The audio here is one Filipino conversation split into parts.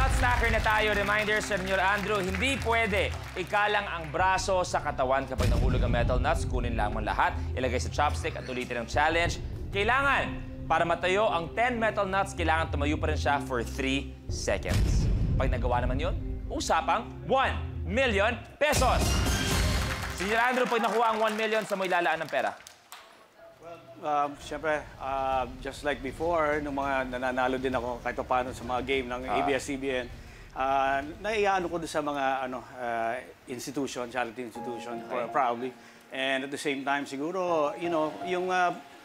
Nutstacker na tayo. Reminder, Sir Andrew, hindi pwede ikalang ang braso sa katawan kapag nahulog ang metal nuts. Kunin lamang lahat, ilagay sa chopstick at ulitin ang challenge. Kailangan, para matayo ang 10 metal nuts, kailangan tumayo pa rin siya for 3 seconds. Pag nagawa naman yun, usapang 1 million pesos. Sir Andrew, pag nakuha ang 1 million, sa mo ilalaan ng pera? Siyempre, just like before, nung mga nananalo din ako kahit paano sa mga game ng ABS-CBN, naiaano ko doon sa mga institution, charity institution, probably. And at the same time, siguro, you know, yung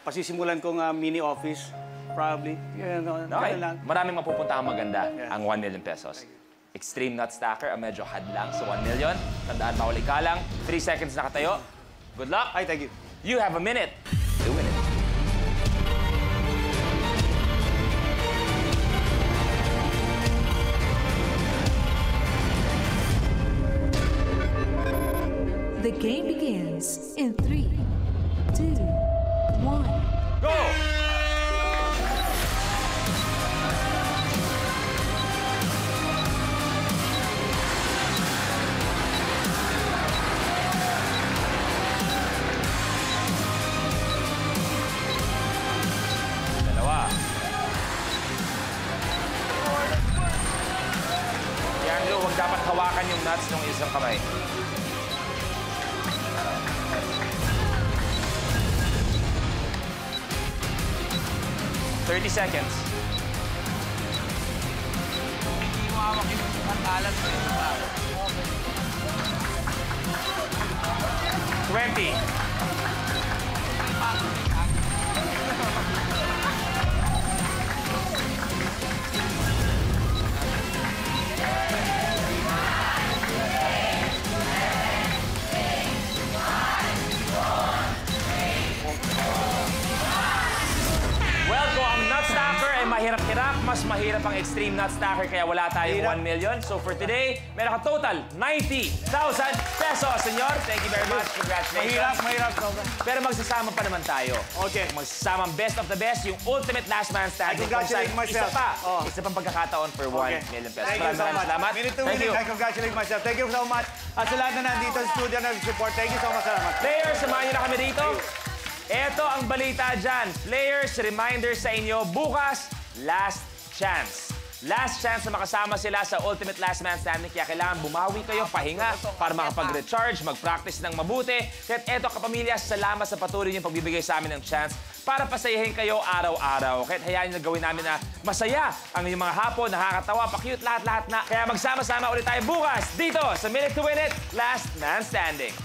pasisimulan kong mini office, probably. Okay. Maraming mapupunta ang maganda ang 1 million pesos. Extreme Nutstacker, ang medyo hadlang sa 1 million. Tandaan, bawal ikalang. 3 seconds nakatayo. Good luck. Ay, thank you. You have a minute to win it. The game begins in 3, 2, 1. Go! Dalawa. Yan, Lou, huwag dapat hawakan yung nuts ng isang kamay. 30 seconds. Hindi mo hawak yung pantalan sa ito ba? 20. Mahirap-hirap, mas mahirap ang Extreme Nutstacker kaya wala tayong 1 million. So for today, meron ka total 90,000 pesos. Senyor, thank you very much. Congratulations. Mahirap. Pero magsasama pa naman tayo. Okay. Magsasama ang best of the best, yung ultimate last man standing. I congratulate myself. Isa pang pagkakataon for 1 million pesos. Thank you so much. Salamat. Minute to minute, I congratulate myself. Thank you so much. At sa lahat na nandito sa studio na support, thank you so much. Salamat. Players, samahan niyo na kami dito. Ito ang balita dyan. Players, reminder sa inyo, bukas, last chance. Last chance na makasama sila sa Ultimate Last Man Standing. Kaya kailangan bumawi kayo, pahinga, para makapag-recharge, mag-practice ng mabuti. At eto, kapamilya, salamat sa patuloy niyong pagbibigay sa amin ng chance para pasayahin kayo araw-araw. Kahit hayaan niyo na gawin namin na masaya ang inyong mga hapon, nakakatawa, pa-cute, lahat-lahat na. Kaya magsama-sama ulit tayo bukas dito sa Minute to Win It, Last Man Standing.